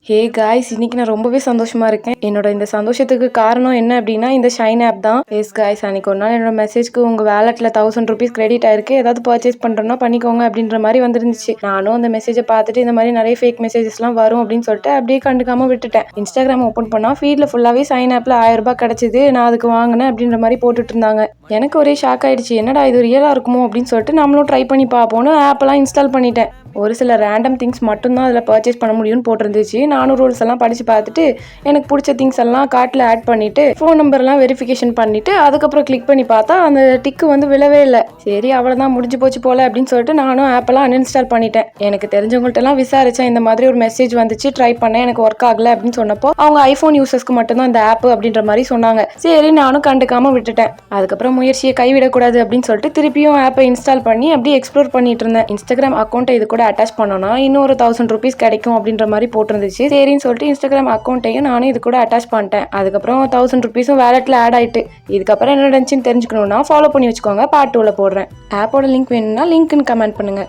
Hey guys, இன்னைக்கு நான் ரொம்பவே சந்தோஷமா இருக்கேன். என்னோட இந்த சந்தோஷத்துக்கு காரணம் என்ன அப்படின்னா இந்த ஷைன் ஆப் தான். எஸ் காய்ஸ், அன்னைக்கு ஒரு நாள் என்னோட மெசேஜ்க்கு உங்க வேலெட்ல 1000 rupees கிரெடிட் ஆயிருக்கு, ஏதாவது பர்ச்சேஸ் பண்றோம்னா பண்ணிக்கோங்க அப்படின்ற மாதிரி வந்துருந்துச்சு. நானும் அந்த மெசேஜை பார்த்துட்டு இந்த மாதிரி நிறைய ஃபேக் மெசேஜஸ்லாம் வரும் அப்படின்னு சொல்லிட்டு அப்படியே கண்டுக்காம விட்டுட்டேன். இன்ஸ்டாகிராம் ஓப்பன் பண்ணா ஃபீட்ல ஃபுல்லாவே ஷைன் ஆப்ல 1000 ரூபாய் கிடைச்சது, நான் அதுக்கு வாங்கினேன் அப்படின்ற மாதிரி போட்டுட்டு இருந்தாங்க. எனக்கு ஒரே ஷாக் ஆயிடுச்சு. என்னடா இது ரியலா இருக்குமோ அப்படின்னு சொல்லிட்டு நம்மளும் ட்ரை பண்ணி பார்ப்போம்னு ஆப்பெல்லாம் இன்ஸ்டால் பண்ணிட்டேன். ஒரு சில ரேண்டம் திங்ஸ் மட்டும்தான் அதில் பர்ச்சேஸ் பண்ண முடியும்னு போட்டிருந்துச்சு. நானும் ரூல்ஸ் எல்லாம் படித்து பார்த்துட்டு எனக்கு பிடிச்ச திங்ஸ் எல்லாம் கார்ட்டில் ஆட் பண்ணிவிட்டு ஃபோன் நம்பர்லாம் வெரிஃபிகேஷன் பண்ணிவிட்டு அதுக்கப்புறம் கிளிக் பண்ணி பார்த்தா அந்த டிக்கு வந்து விழவே இல்லை. சரி, அவ்வளோதான் முடிஞ்சு போச்சு போல அப்படின்னு சொல்லிட்டு நானும் ஆப்பெல்லாம் அன்இன்ஸ்டால் பண்ணிட்டேன். எனக்கு தெரிஞ்சவங்கள்ட்டலாம் விசாரித்தேன், இந்த மாதிரி ஒரு மெசேஜ் வந்துச்சு, ட்ரை பண்ணேன், எனக்கு ஒர்க் ஆகலை அப்படின்னு சொன்னப்போ அவங்க ஐஃபோன் யூசர்ஸ்க்கு மட்டும்தான் இந்த ஆப் அப்படின்ற மாதிரி சொன்னாங்க. சரி, நானும் கண்டுக்காமல் விட்டுட்டேன். அதுக்கப்புறம் முயற்சியை கைவிடக்கூடாது அப்படின்னு சொல்லிட்டு திருப்பியும் ஆப்பை இன்ஸ்டால் பண்ணி அப்படியே எக்ஸ்ப்ளோர் பண்ணிட்டு இருந்தேன். இன்ஸ்டாகிராம் அக்கௌண்ட்டை இது கூட அட்டாச் பண்ணோம்னா இன்னொரு 1000 rupees கிடைக்கும் அப்படின்ற மாதிரி போட்டிருந்துச்சு. சரின்னு சொல்லிட்டு இன்ஸ்டாகிராம் அக்கௌண்ட்டையும் நானும் இது கூட அட்டாச் பண்ணிட்டேன். அதுக்கப்புறம் 1000 rupees வேலெட்ல ஆட் ஆயிட்டு. இதுக்கப்புறம் என்ன நடந்துச்சுன்னு தெரிஞ்சுக்கணும்னா ஃபாலோ பண்ணி வச்சுக்கோங்க. பார்ட் 2ல போடுறேன். ஆப்போட லிங்க் வேணும்னா லிங்க்னு கமெண்ட் பண்ணுங்க.